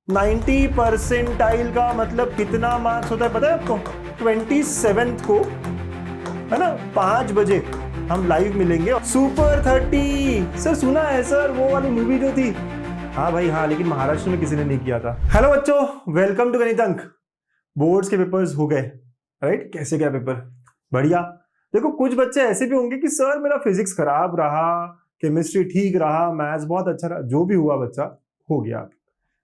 90 percentile का मतलब कितना मार्क्स होता है पता है आपको? 27 को, है ना, 5 बजे हम लाइव मिलेंगे। सुपर 30 सर सुना है सर, वो वाली मूवी जो थी। हाँ भाई हाँ, लेकिन महाराष्ट्र में किसी ने नहीं किया था। हेलो बच्चों, वेलकम टू गणित अंक। बोर्ड्स के पेपर्स हो गए, राइट? कैसे गया पेपर? बढ़िया। देखो कुछ बच्चे ऐसे भी होंगे कि सर मेरा फिजिक्स खराब रहा, केमिस्ट्री ठीक रहा, मैथ्स बहुत अच्छा रहा। जो भी हुआ बच्चा हो गया,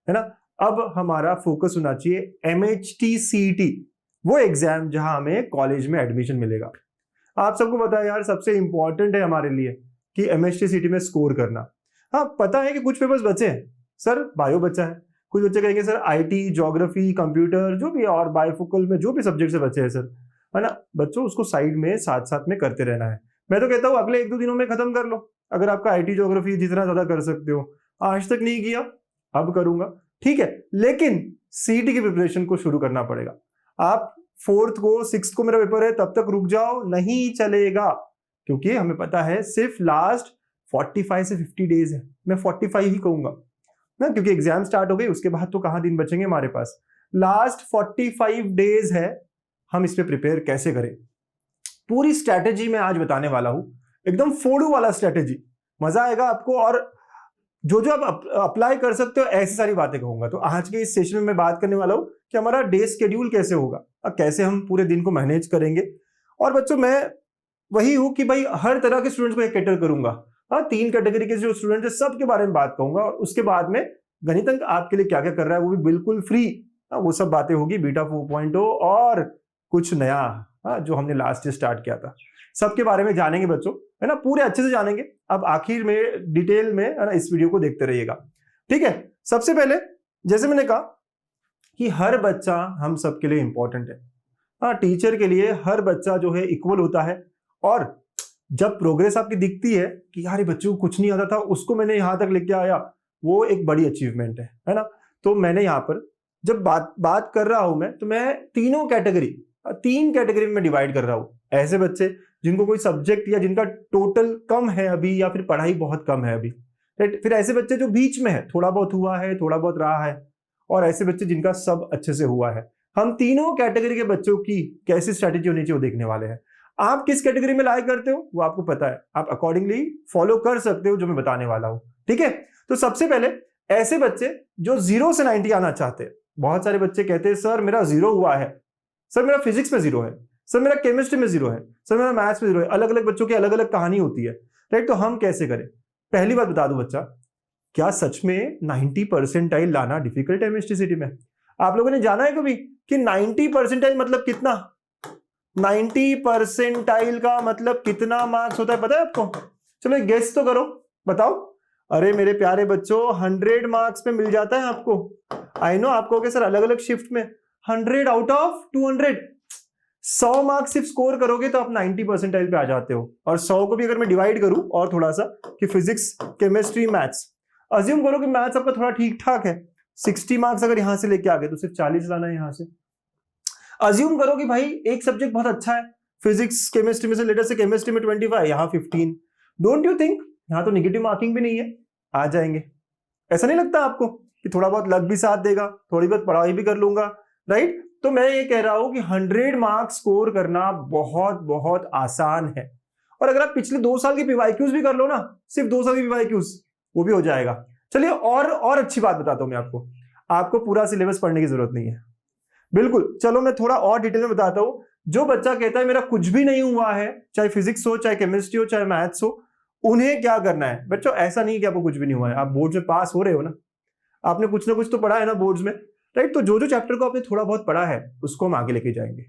है ना। अब हमारा फोकस होना चाहिए MHT CET, वो एग्जाम जहां हमें कॉलेज में एडमिशन मिलेगा। आप सबको पता है यार, सबसे इंपॉर्टेंट है हमारे लिए कि MHT CET में स्कोर करना। हाँ पता है कि कुछ पेपर्स बचे हैं, सर बायो बचा है, कुछ बच्चे कहेंगे सर IT, ज्योग्राफी, कंप्यूटर, जो भी और बायोफोकल में जो भी सब्जेक्ट से बचे हैं सर, है ना। बच्चों उसको साइड में साथ साथ में करते रहना है। मैं तो कहता हूँ अगले 1-2 दिनों में खत्म कर लो। अगर आपका IT, ज्योग्राफी जितना ज्यादा कर सकते हो, आज तक नहीं किया अब करूंगा, ठीक है, लेकिन CET की प्रिपरेशन को शुरू करना पड़ेगा। आप 4th को 6th को मेरा पेपर है तब तक रुक जाओ, नहीं चलेगा, क्योंकि हमें पता है सिर्फ लास्ट 45 से 50 डेज है। मैं 45 ही कहूंगा ना, क्योंकि एग्जाम स्टार्ट हो गई, उसके बाद तो कहां दिन बचेंगे हमारे पास। लास्ट 45 डेज है, हम इस पे प्रिपेयर कैसे करें, पूरी स्ट्रैटेजी मैं आज बताने वाला हूं, एकदम फोड़ू वाला स्ट्रैटेजी। मजा आएगा आपको, और जो जो आप अप्लाई कर सकते हो ऐसी सारी बातें कहूंगा। तो आज के इस सेशन में मैं बात करने वाला हूं कि हमारा डे शेड्यूल कैसे होगा, कैसे हम पूरे दिन को मैनेज करेंगे। और बच्चों मैं वही हूं कि भाई हर तरह के स्टूडेंट्स को एक कैटर करूंगा। हाँ 3 कैटेगरी के जो स्टूडेंट है सबके बारे में बात कहूंगा, और उसके बाद में गणित अंक आपके लिए क्या क्या कर रहा है वो भी बिल्कुल फ्री। वो सब बातें होगी, बीटा 4.0 और कुछ नया जो हमने लास्ट ईयर स्टार्ट किया था, सबके बारे में जानेंगे बच्चों, है ना, पूरे अच्छे से जानेंगे। अब आखिर में डिटेल में, है ना, इस वीडियो को देखते रहिएगा, ठीक है। सबसे पहले जैसे मैंने कहा कि हर बच्चा हम सबके लिए इंपॉर्टेंट है। हाँ टीचर के लिए हर बच्चा जो है इक्वल होता है, और जब प्रोग्रेस आपकी दिखती है कि यार बच्चों को कुछ नहीं आता था, उसको मैंने यहां तक लेके आया, वो एक बड़ी अचीवमेंट है ना। तो मैंने यहाँ पर जब बात कर रहा हूं मैं, तो मैं 3 कैटेगरी में डिवाइड कर रहा हूं। ऐसे बच्चे जिनको कोई सब्जेक्ट या जिनका टोटल कम है अभी, या फिर पढ़ाई बहुत कम है अभी, राइट। फिर ऐसे बच्चे जो बीच में है, थोड़ा बहुत हुआ है, थोड़ा बहुत रहा है, और ऐसे बच्चे जिनका सब अच्छे से हुआ है। हम तीनों कैटेगरी के बच्चों की कैसी स्ट्रैटेजी होनी चाहिए वो देखने वाले हैं। आप किस कैटेगरी में लाइक करते हो वो आपको पता है, आप अकॉर्डिंगली फॉलो कर सकते हो जो मैं बताने वाला हूं, ठीक है। तो सबसे पहले ऐसे बच्चे जो 0 से 90 आना चाहते हैं। बहुत सारे बच्चे कहते हैं सर मेरा 0 हुआ है, सर मेरा फिजिक्स में 0 है, सर मेरा केमिस्ट्री में 0 है, सर मेरा मैथ्स में 0 है। अलग अलग बच्चों की अलग अलग कहानी होती है, राइट। तो हम कैसे करें? पहली बात बता दूं बच्चा, क्या सच में 90 परसेंटाइल लाना डिफिकल्ट है MHT CET में? आप लोगों ने जाना है कभी कि 90 परसेंटाइल मतलब कितना? 90 परसेंटाइल का मतलब कितना मार्क्स होता है पता है आपको? चलो एक गेस तो करो, बताओ। अरे मेरे प्यारे बच्चों, 100 मार्क्स में मिल जाता है आपको। आई नो आप कहोगे सर अलग अलग शिफ्ट में 100 आउट ऑफ 200, 100 मार्क्स सिर्फ स्कोर करोगे तो आप 90 परसेंटाइल पे आ जाते हो। और 100 को भी अगर मैं डिवाइड करूं और थोड़ा सा कि फिजिक्स, केमिस्ट्री, मैथ्स, अज्यूम करो कि मैथ्स आपका थोड़ा ठीक ठाक है, 60 मार्क्स अगर यहां से लेके आ गए तो सिर्फ 40 लाना है यहां से। अज्यूम करो कि भाई एक सब्जेक्ट बहुत अच्छा है, फिजिक्स केमिस्ट्री में से, लेटर से केमिस्ट्री में 25, यहां 15। डोंट यू थिंक यहां तो निगेटिव मार्किंग भी नहीं है, आ जाएंगे? ऐसा नहीं लगता आपको कि थोड़ा बहुत लक भी साथ देगा, थोड़ी बहुत पढ़ाई भी कर लूंगा, राइट। तो मैं ये कह रहा हूं कि 100 मार्क्स स्कोर करना बहुत बहुत आसान है। और अगर आप पिछले 2 साल की PYQs भी कर लो ना, सिर्फ 2 साल की PYQs, वो भी हो जाएगा। चलिए और अच्छी बात बताता हूं मैं आपको पूरा सिलेबस पढ़ने की जरूरत नहीं है, बिल्कुल। चलो मैं थोड़ा और डिटेल में बताता हूं। जो बच्चा कहता है मेरा कुछ भी नहीं हुआ है, चाहे फिजिक्स हो, चाहे केमिस्ट्री हो, चाहे मैथ्स हो, उन्हें क्या करना है बच्चों? ऐसा नहीं कि आपको कुछ भी नहीं हुआ है, आप बोर्ड में पास हो रहे हो ना, आपने कुछ ना कुछ तो पढ़ा है ना बोर्ड्स में, राइट। तो जो जो चैप्टर को आपने थोड़ा बहुत पढ़ा है उसको हम आगे लेके जाएंगे।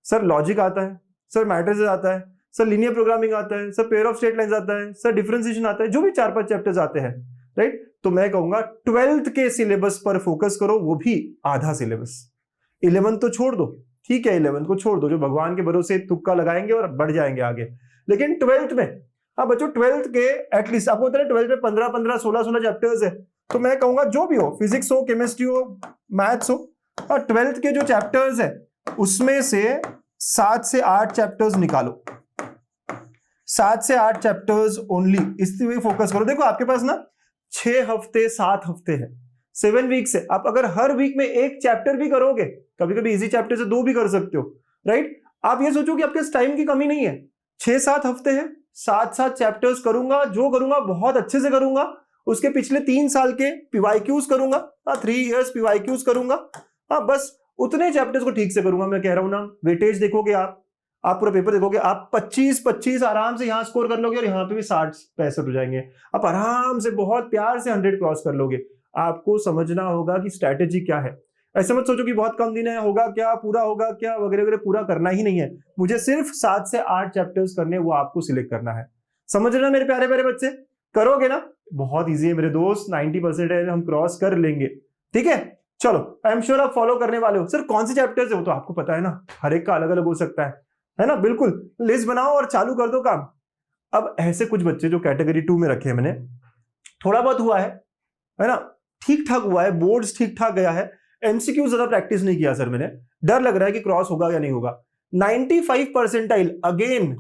सर लॉजिक आता है, सर मैट्रिसेस आता है, सर लीनियर प्रोग्रामिंग आता है, sir pair of straight lines आता है, सर डिफरेंशिएशन आता है, जो भी 4-5 चैप्टर्स आते हैं, राइट। तो मैं कहूंगा 12th के सिलेबस पर फोकस करो, वो भी आधा सिलेबस। 11th तो छोड़ दो, ठीक है, 11th को छोड़ दो, जो भगवान के भरोसे तुक्का लगाएंगे और बढ़ जाएंगे आगे। लेकिन 12th में, हाँ बच्चों 12th के एटलीस्ट आपको पता है 12th में 15-15, 16-16 चैप्टर्स है। तो मैं कहूंगा जो भी हो, फिजिक्स हो, केमिस्ट्री हो, मैथ्स हो, और 12th के जो चैप्टर्स है उसमें से 7 से 8 चैप्टर्स निकालो, 7 से 8 चैप्टर्स ओनली, इस पे फोकस करो। देखो आपके पास ना 6 हफ्ते 7 हफ्ते है, 7 वीक्स है। आप अगर हर वीक में एक चैप्टर भी करोगे, कभी कभी इजी चैप्टर से 2 भी कर सकते हो, राइट। आप ये सोचो कि आपके टाइम की कमी नहीं है, 6-7 हफ्ते हैं, 7-7 चैप्टर्स करूंगा, जो करूंगा बहुत अच्छे से करूंगा। उसके पिछले 3 साल के पीवाईक्यूज करूंगा, 3 इयर्स पीवाईक्यूज करूंगा, बस उतने चैप्टर्स को ठीक से करूंगा। मैं कह रहा हूं ना, वेटेज देखोगे आप पूरा पेपर देखोगे, आप 25 आराम से यहां स्कोर कर लोगे और यहां पे भी 60-65 हो जाएंगे। आप आराम से बहुत प्यार से 100 क्रॉस कर लोगे। आपको समझना होगा कि स्ट्रैटेजी क्या है। ऐसे मत सोचो कि बहुत कम दिन है, होगा क्या, पूरा होगा क्या, वगैरह वगैरह, पूरा करना ही नहीं है। मुझे सिर्फ 7 से 8 चैप्टर्स करने, वो आपको सिलेक्ट करना है। समझ रहे ना मेरे प्यारे प्यारे बच्चे? करोगे ना, बहुत ईजी है मेरे दोस्त, 90% हम क्रॉस कर लेंगे। ठीक है, चलो, आई एम श्योर आप फॉलो करने वाले हो। सर कौन से चैप्टर्स है वो तो आपको पता है ना, हर एक का अलग अलग हो सकता है ना। बिल्कुल लिस्ट बनाओ और चालू कर दो काम। अब ऐसे कुछ बच्चे जो कैटेगरी 2 में रखे हैं मैंने, थोड़ा बहुत हुआ है ना, ठीक ठाक हुआ है, बोर्ड्स ठीक ठाक गया है, एमसीक्यू ज्यादा प्रैक्टिस नहीं किया सर मैंने, डर लग रहा है कि क्रॉस होगा या नहीं होगा। 95 percentile again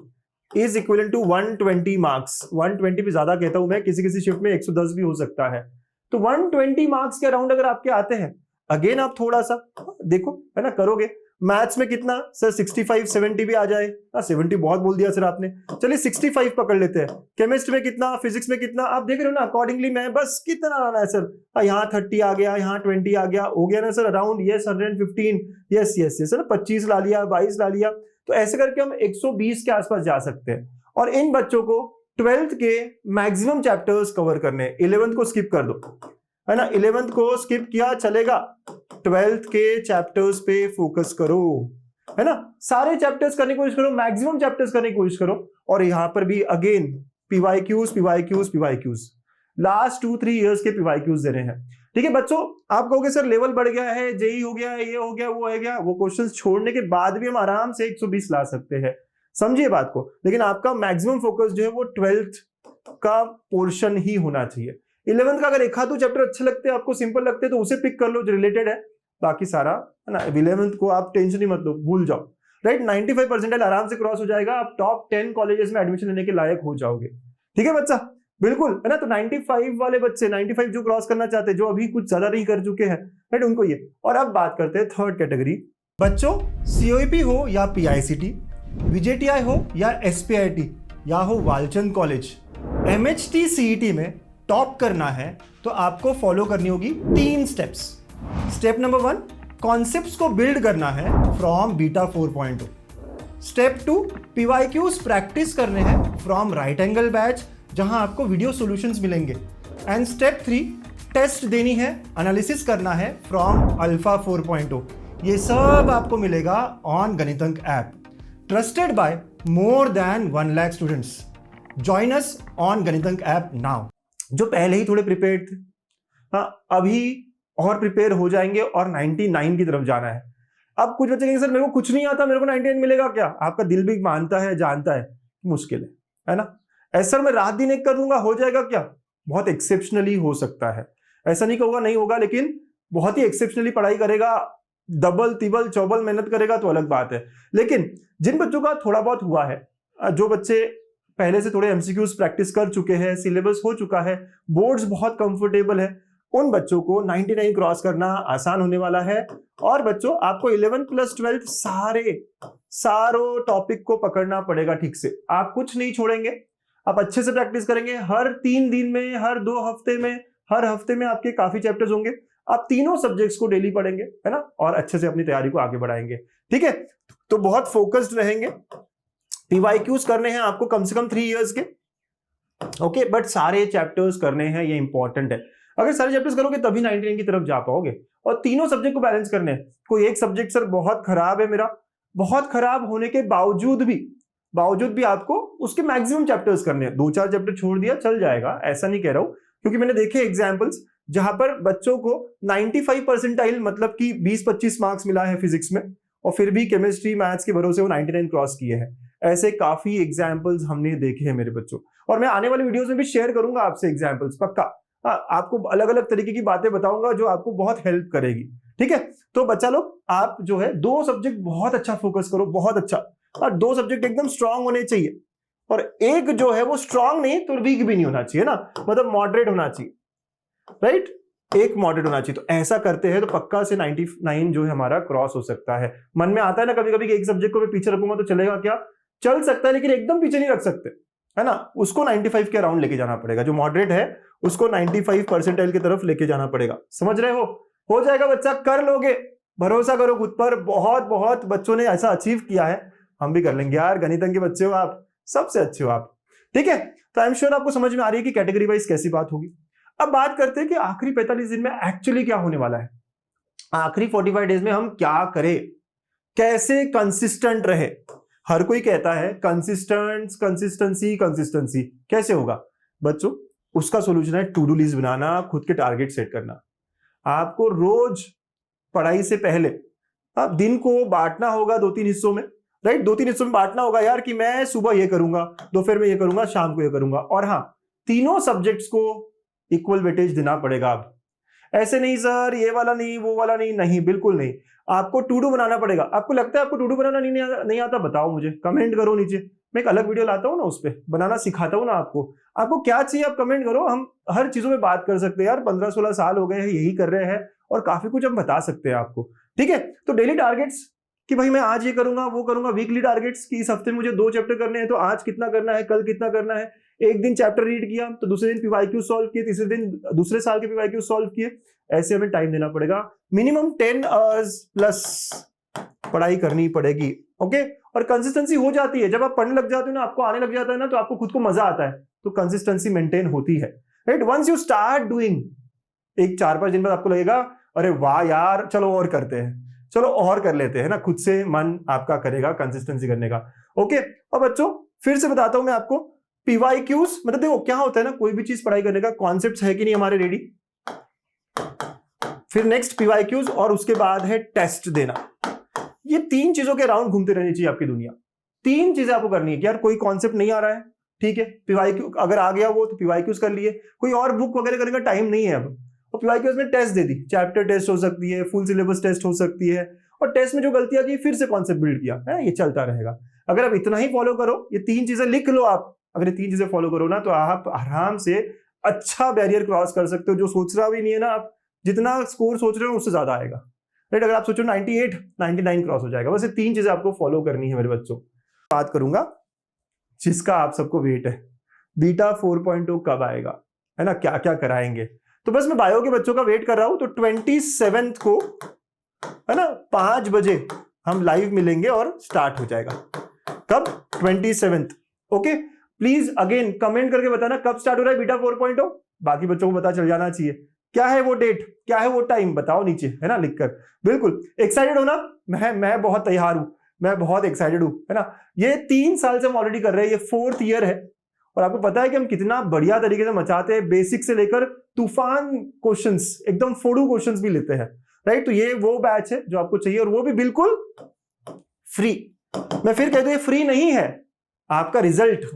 is equivalent to 120 marks. 120 भी ज्यादा कहता हूं मैं, किसी किसी शिफ्ट में 110 भी हो सकता है। तो 120 मार्क्स के अराउंड अगर आपके आते हैं, अगेन आप थोड़ा सा देखो, है ना, करोगे। मैथ्स में कितना सर, 65-70 भी आ जाए, 70 बहुत बोल दिया सर आपने, चलिए 65 पकड़ लेते हैं। केमिस्ट्री में कितना, फिजिक्स में कितना, आप देख रहे हो ना, अकॉर्डिंगली मैं बस कितना आना है सर, यहाँ 30 आ गया, यहाँ 20 आ गया, हो गया ना sir around, yes 115, yes yes yes sir, 25 ला लिया, 22 ला लिया। तो ऐसे करके हम 120 के आसपास जा सकते हैं। और इन बच्चों को 12th के मैक्सिमम चैप्टर्स कवर करने, 11th को स्किप कर दो, है ना, 11th को स्किप किया चलेगा, 12th के चैप्टर्स पे फोकस करो, है ना, सारे चैप्टर्स करने की कोशिश करो, मैक्सिमम चैप्टर्स करने की कोशिश करो। और यहां पर भी अगेन पीवाईक्यूज लास्ट 2-3 इयर्स के पीवाईक्यूज दे रहे हैं। ठीक है बच्चों, आप कहोगे सर लेवल बढ़ गया है, जेई हो गया है, ये हो गया, वो है गया, वो क्वेश्चंस छोड़ने के बाद भी हम आराम से 120 ला सकते हैं, समझिए बात को। लेकिन आपका मैक्सिमम फोकस जो है वो 12th का पोर्शन ही होना चाहिए। 11th का अगर एक आध चैप्टर अच्छे लगते हैं आपको, सिंपल लगते हैं, तो उसे पिक कर लो जो रिलेटेड है, बाकी सारा है ना 11th को आप टेंशन ही मत लो, भूल जाओ, राइट। 95 परसेंटाइल आराम से क्रॉस हो जाएगा, आप टॉप 10 कॉलेजेस में एडमिशन लेने के लायक हो जाओगे। ठीक है बच्चा, बिल्कुल, है ना। तो 95 वाले बच्चे, 95 जो क्रॉस करना चाहते हैं, जो अभी कुछ ज्यादा नहीं कर चुके हैं, राइट, उनको ये। और अब बात करते हैं थर्ड कैटेगरी। बच्चों, सीओईपी हो या पीआईसीटी, वीजेटीआई हो या एसपीआईटी, या हो वालचंद कॉलेज, एमएचटी सीईटी में टॉप करना है तो आपको फॉलो करनी होगी 3 स्टेप्स। स्टेप नंबर 1, कॉन्सेप्ट्स को बिल्ड करना है from beta 4.0। Step 2, PYQs practice करने हैं फ्रॉम राइट एंगल बैच, जहां आपको वीडियो सॉल्यूशंस मिलेंगे। एंड स्टेप 3, टेस्ट देनी है, एनालिसिस करना है फ्रॉम अल्फा 4.0। ये सब आपको मिलेगा on Ganitank app, trusted by more than 1 lakh students. Join us on Ganitank app now. जो पहले ही थोड़े प्रिपेयर्ड थे, हाँ, अभी और प्रिपेयर हो जाएंगे और 99 की तरफ जाना है। अब कुछ बच्चे कहेंगे सर मेरे को कुछ नहीं आता, मेरे को 99 मिलेगा क्या? आपका दिल भी मानता है, जानता है मुश्किल है ना। ऐसा मैं रात दिन एक कर दूंगा, हो जाएगा क्या? बहुत एक्सेप्शनली हो सकता है, ऐसा नहीं कहूंगा नहीं होगा, लेकिन बहुत ही एक्सेप्शनली पढ़ाई करेगा, डबल तिबल चौबल मेहनत करेगा तो अलग बात है। लेकिन जिन बच्चों का थोड़ा बहुत हुआ है, जो बच्चे पहले से थोड़े एमसीक्यूज प्रैक्टिस कर चुके हैं, सिलेबस हो चुका है, बोर्ड्स बहुत कंफर्टेबल है, उन बच्चों को 99 क्रॉस करना आसान होने वाला है। और बच्चों, आपको 11 प्लस 12 सारों टॉपिक को पकड़ना पड़ेगा ठीक से। आप कुछ नहीं छोड़ेंगे, आप अच्छे से प्रैक्टिस करेंगे। हर 3 दिन में, हर 2 हफ्ते में, हर हफ्ते में आपके काफी चैप्टर्स होंगे। आप तीनों सब्जेक्ट्स को डेली पढ़ेंगे, है ना, और अच्छे से अपनी तैयारी को आगे बढ़ाएंगे। ठीक है, तो बहुत फोकस्ड रहेंगे। पीवाईक्यूज करने हैं आपको कम से कम 3 इयर्स के, ओके, बट सारे चैप्टर्स करने हैं, ये इंपॉर्टेंट है। अगर सारे चैप्टर्स करोगे तभी 99 की तरफ जा पाओगे। और तीनों सब्जेक्ट को बैलेंस करने हैं। कोई एक सब्जेक्ट सर बहुत खराब है मेरा, बहुत खराब होने के बावजूद भी आपको उसके मैक्सिमम चैप्टर्स करने हैं। 2-4 चैप्टर छोड़ दिया चल जाएगा, ऐसा नहीं कह रहा हूं, क्योंकि मैंने देखे एग्जाम्पल्स जहां पर बच्चों को 95 परसेंटाइल, मतलब कि 20-25 मार्क्स मिला है फिजिक्स में, और फिर भी केमिस्ट्री मैथ्स के भरोसे वो 99 क्रॉस किए हैं। ऐसे काफी एग्जाम्पल्स हमने देखे हैं मेरे बच्चों, और मैं आने वाले वीडियोस में भी शेयर करूंगा आपसे एग्जाम्पल्स, पक्का। आपको अलग अलग तरीके की बातें बताऊंगा जो आपको बहुत हेल्प करेगी। ठीक है, तो बच्चा लोग, आप जो है 2 सब्जेक्ट बहुत अच्छा फोकस करो, बहुत अच्छा, और 2 सब्जेक्ट एकदम स्ट्रांग होने चाहिए, और एक जो है वो स्ट्रांग नहीं तो वीक भी नहीं होना चाहिए ना, मतलब मॉडरेट होना चाहिए, राइट। एक मॉडरेट होना चाहिए। तो ऐसा करते हैं तो पक्का से 99 जो है हमारा क्रॉस हो सकता है। मन में आता है ना कभी कभी कि एक सब्जेक्ट को मैं पीछे रखूंगा तो चलेगा क्या, चल सकता है, लेकिन एकदम पीछे नहीं रख सकते, है ना। उसको 95 के अराउंड लेके जाना पड़ेगा। जो मॉडरेट है उसको 95 परसेंटाइल की तरफ लेके जाना पड़ेगा। समझ रहे हो जाएगा बच्चा, कर लोगे, भरोसा करो खुद पर। बहुत बहुत बच्चों ने ऐसा अचीव किया है, हम भी कर लेंगे यार। गणितज्ञ के बच्चे हो आप, सबसे अच्छे हो आप, ठीक है। तो आई एम श्योर आपको समझ में आ रही है कि कैटेगरी वाइज कैसी बात होगी। अब बात करते हैं कि आखिरी 45 दिन में एक्चुअली क्या होने वाला है। आखिरी 45 डेज में हम क्या करें, कैसे कंसिस्टेंट रहे। हर कोई कहता है कंसिस्टेंसी कैसे होगा बच्चों, उसका सोल्यूशन है टू डू लिस्ट बनाना, खुद के टारगेट सेट करना। आपको रोज पढ़ाई से पहले अब दिन को बांटना होगा 2-3 हिस्सों में, राइट। 2-3 हिस्सों में बांटना होगा यार कि मैं सुबह ये करूंगा, दोपहर में ये करूंगा, शाम को ये करूंगा। और हाँ, तीनों सब्जेक्ट्स को इक्वल वेटेज देना पड़ेगा। अब ऐसे नहीं सर ये वाला नहीं वो वाला नहीं, नहीं बिल्कुल नहीं। आपको टू डू बनाना पड़ेगा। आपको लगता है आपको टू डू बनाना नहीं आता, बताओ मुझे, कमेंट करो नीचे। मैं एक अलग वीडियो लाता हूँ ना, उस पर बनाना सिखाता हूँ ना आपको क्या चाहिए आप कमेंट करो। हम हर चीजों में बात कर सकते हैं यार। 15-16 साल हो गए हैं यही कर रहे हैं और काफी कुछ हम बता सकते हैं आपको, ठीक है। तो डेली टारगेट्स कि भाई मैं आज ये करूंगा वो करूंगा। वीकली टारगेट्स कि इस हफ्ते मुझे 2 चैप्टर करने हैं, तो आज कितना करना है, कल कितना करना है। एक दिन चैप्टर रीड किया तो दूसरे दिन पीवाईक्यू सॉल्व किए, तीसरे दिन दूसरे साल के पीवाईक्यू सॉल्व किए। ऐसे हमें टाइम देना पड़ेगा। मिनिमम 10 आवर्स प्लस पढ़ाई करनी पड़ेगी, ओके। और कंसिस्टेंसी हो जाती है जब आप पढ़ने लग जाते हो ना, आपको आने लग जाता है ना, तो आपको खुद को मजा आता है, तो कंसिस्टेंसी मेंटेन होती है, right. Once you start doing, एक 4-5 दिन बाद आपको लगेगा अरे वाह यार, चलो और करते हैं, चलो और कर लेते हैं ना। खुद से मन आपका करेगा कंसिस्टेंसी करने का, ओके। और बच्चों फिर से बताता हूं मैं आपको, पीवाईक्यूज मतलब देखो क्या होता है ना, कोई भी चीज पढ़ाई करने का कॉन्सेप्ट है कि नहीं हमारे रेडी, फिर नेक्स्ट पीवाईक्यूज और उसके बाद है टेस्ट देना। ये 3 चीजों के अराउंड घूमते रहनी चाहिए आपकी दुनिया। 3 चीजें आपको करनी है कि यार कोई कॉन्सेप्ट नहीं आ रहा है, ठीक है, पीवाईक्यू अगर आ गया वो तो पीवाईक्यूज कर लिए, कोई और बुक वगैरह करने का टाइम नहीं है अब, और पीवाईक्यूज में टेस्ट दे दी, चैप्टर टेस्ट हो सकती है, फुल सिलेबस टेस्ट हो सकती है, और टेस्ट में जो गलतियां की फिर से कॉन्सेप्ट बिल्ड किया है, ये चलता रहेगा। अगर आप इतना ही फॉलो करो, ये 3 चीजें लिख लो आप, अगर ये 3 चीजें फॉलो करो ना, तो आप आराम से अच्छा बैरियर क्रॉस कर सकते हो। जो सोच रहा भी नहीं है ना आप, जितना स्कोर सोच रहे हो उससे ज्यादा आएगा, राइट। अगर आप सोचो 98, 99 क्रॉस हो जाएगा। बस ये 3 चीजें आपको फॉलो करनी है मेरे बच्चों। बात करूंगा जिसका आप सबको वेट है, बीटा 4.0 कब आएगा, है ना, क्या क्या कराएंगे। तो बस मैं बायो के बच्चों का वेट कर रहा हूं। तो 27 को, है ना, 5 बजे हम लाइव मिलेंगे और स्टार्ट हो जाएगा। कब? 27, ओके। प्लीज अगेन कमेंट करके बताना कब स्टार्ट हो रहा है बीटा 4.0। बाकी बच्चों को पता चल जाना चाहिए क्या है वो डेट, क्या है वो टाइम, बताओ नीचे, है ना, लिखकर। बिल्कुल एक्साइटेड हो ना? मैं बहुत तैयार हूं, मैं बहुत एक्साइटेड हूं, है ना। ये 3 साल से हम ऑलरेडी कर रहे हैं, ये 4th ईयर है, और आपको पता है कि हम कितना बढ़िया तरीके से मचाते हैं। बेसिक से लेकर तूफान क्वेश्चंस, एकदम फोड़ू क्वेश्चंस भी लेते हैं, राइट। तो ये वो बैच है जो आपको चाहिए, और वो भी बिल्कुल फ्री। मैं फिर कह दूं, ये फ्री नहीं है, आपका रिजल्ट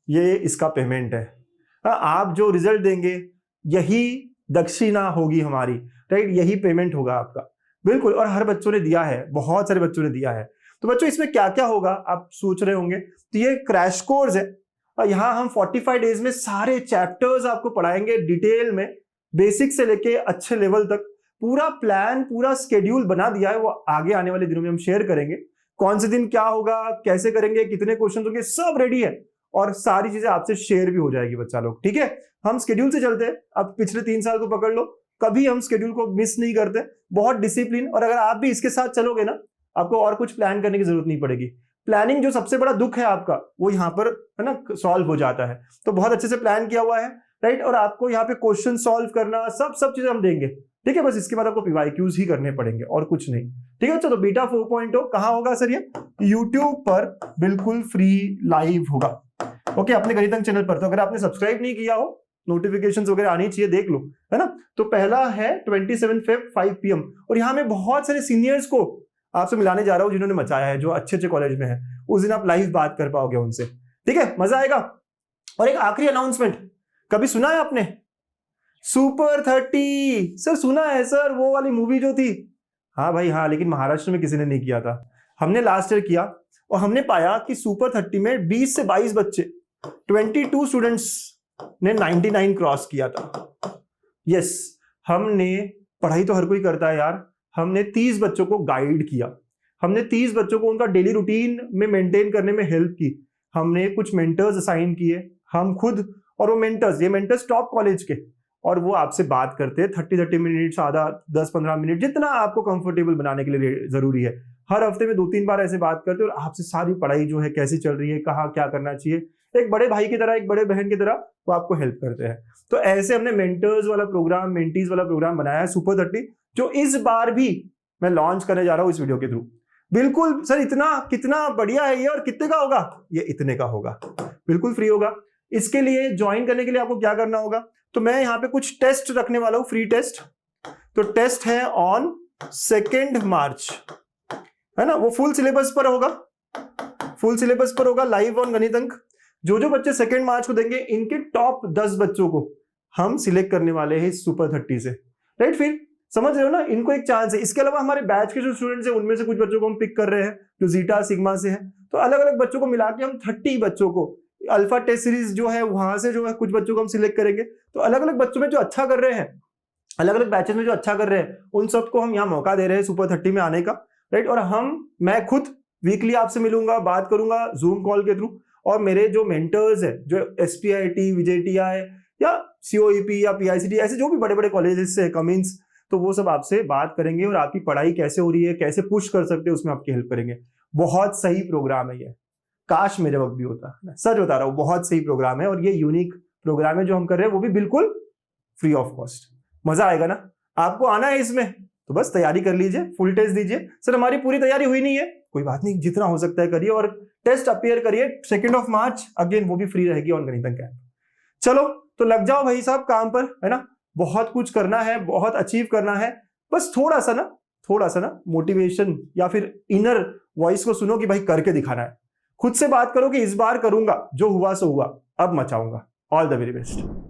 ये इसका पेमेंट है। आप जो रिजल्ट देंगे यही दक्षिणा होगी हमारी, राइट, यही पेमेंट होगा आपका, बिल्कुल। और हर बच्चों ने दिया है, बहुत सारे बच्चों ने दिया है। तो बच्चों इसमें क्या क्या होगा आप सोच रहे होंगे, तो ये क्रैश कोर्स है, और यहां हम 45 डेज में सारे चैप्टर्स आपको पढ़ाएंगे डिटेल में, बेसिक से लेके अच्छे लेवल तक। पूरा प्लान, पूरा स्केड्यूल बना दिया है, वो आगे आने वाले दिनों में हम शेयर करेंगे। कौन से दिन क्या होगा, कैसे करेंगे, कितने क्वेश्चन होंगे, सब रेडी है, और सारी चीजें आपसे शेयर भी हो जाएगी बच्चा लोग, ठीक है। हम स्केड्यूल से चलते हैं। अब पिछले 3 साल को पकड़ लो, कभी हम स्केड्यूल को मिस नहीं करते, बहुत डिसिप्लिन। और अगर आप भी इसके साथ चलोगे ना, आपको और कुछ प्लान करने की जरूरत नहीं पड़ेगी। प्लानिंग जो सबसे बड़ा दुख है आपका, वो यहाँ पर, है ना, सॉल्व हो जाता है। तो बहुत अच्छे से प्लान किया हुआ है, राइट। और आपको यहाँ पे क्वेश्चन सॉल्व करना, सब चीजें हम देंगे, ठीक है। बस इसके बाद आपको पीवाईक्यूज ही करने पड़ेंगे और कुछ नहीं, ठीक है। तो बीटा 4.0 कहाँ होगा सर? ये यूट्यूब पर बिल्कुल फ्री लाइव होगा, ओके, अपने गणितज्ञ चैनल पर। तो अगर आपने सब्सक्राइब नहीं किया हो, नोटिफिकेशंस वगैरह आनी चाहिए, देख लो, है ना। तो पहला है 27 फेब 5 PM, और यहाँ में बहुत सारे सीनियर्स को आपसे मिलाने जा रहा हूं जिन्होंने मचाया है, जो अच्छे अच्छे कॉलेज में है। उस दिन आप लाइव बात कर पाओगे उनसे, ठीक है, मजा आएगा। और एक आखिरी अनाउंसमेंट, कभी सुना है आपने सुपर 30? सर सुना है सर, वो वाली मूवी जो थी। हाँ भाई हाँ, लेकिन महाराष्ट्र में किसी ने नहीं किया था, हमने लास्ट ईयर किया, और हमने पाया कि सुपर 30 में 20 से 22 बच्चे, 22 स्टूडेंट्स ने 99 क्रॉस किया था। यस, हमने, पढ़ाई तो हर कोई करता है यार, हमने 30 बच्चों को गाइड किया, हमने 30 बच्चों को उनका डेली रूटीन में मेंटेन करने में हेल्प की, हमने कुछ मेंटर्स असाइन किए, हम खुद और वो मेंटर्स, ये मेंटर्स टॉप कॉलेज के, और वो आपसे बात करते हैं 30 मिनट्स, आधा 10-15 मिनट, जितना आपको कंफर्टेबल बनाने के लिए जरूरी है। हर हफ्ते में 2-3 बार ऐसे बात करते हैं और आपसे सारी पढ़ाई जो है कैसी चल रही है, कहाँ क्या करना चाहिए, एक बड़े भाई की तरह, एक बड़े बहन की तरह वो आपको हेल्प करते हैं। तो ऐसे हमने मेंटर्स वाला प्रोग्राम, मेंटीज वाला प्रोग्राम बनाया है सुपर 30, जो इस बार भी मैं लॉन्च करने जा रहा हूँ इस वीडियो के थ्रू। बिल्कुल सर, इतना कितना बढ़िया है ये, और कितने का होगा ये? इतने का होगा, बिल्कुल फ्री होगा। इसके लिए ज्वाइन करने के लिए आपको क्या करना होगा, तो मैं यहाँ पे कुछ टेस्ट रखने वाला हूँ, फ्री टेस्ट। तो टेस्ट है ऑन 2 मार्च, है ना, वो फुल सिलेबस पर होगा, फुल सिलेबस पर होगा, लाइव ऑन गणित अंक। जो जो बच्चे 2 मार्च को देंगे, इनके टॉप 10 बच्चों को हम सिलेक्ट करने वाले हैं इस सुपर 30 से, राइट? फिर समझ रहे हो ना, इनको एक चांस है। इसके अलावा हमारे बैच के जो स्टूडेंट्स हैं, उनमें से कुछ बच्चों को हम पिक कर रहे हैं जो जीटा सिग्मा से हैं। तो अलग अलग बच्चों को मिला के हम 30 बच्चों को, अल्फा टेस्ट सीरीज जो है वहां से जो है कुछ बच्चों को हम सिलेक्ट करेंगे। तो अलग अलग बच्चों में जो अच्छा कर रहे हैं, अलग अलग बैचेस में जो अच्छा कर रहे हैं, उन सबको हम यहाँ मौका दे रहे हैं सुपर 30 में आने का, राइट? और मैं खुद वीकली आपसे मिलूंगा, बात करूंगा जूम कॉल के थ्रू, और मेरे जो मेंटर्स है, जो SPIT, विजेटीआई या COEP या PICT, ऐसे जो भी बड़े बड़े कॉलेजेस से, कमिंस, तो वो सब आपसे बात करेंगे और आपकी पढ़ाई कैसे हो रही है, कैसे पुश कर सकते हैं, उसमें आपकी हेल्प करेंगे। बहुत सही प्रोग्राम है ये, काश मेरे वक्त भी होता, सच बता रहा हूँ, बहुत सही प्रोग्राम है। और ये यूनिक प्रोग्राम है जो हम कर रहे हैं, वो भी बिल्कुल फ्री ऑफ कॉस्ट। मजा आएगा ना? आपको आना है इसमें, तो बस तैयारी कर लीजिए, फुल टेस्ट दीजिए। सर हमारी पूरी तैयारी हुई नहीं है, कोई बात नहीं, जितना हो सकता है करिए, और टेस्ट अपीयर करिए 2 मार्च, अगेन वो भी फ्री रहेगी ऑन गणित अंक ऐप। चलो तो लग जाओ भाई साहब काम पर, है ना? बहुत कुछ करना है, बहुत अचीव करना है, बस थोड़ा सा ना मोटिवेशन या फिर इनर वॉइस को सुनो कि भाई करके दिखाना है। खुद से बात करो कि इस बार करूंगा, जो हुआ सो हुआ, अब मचाऊंगा। All the very best.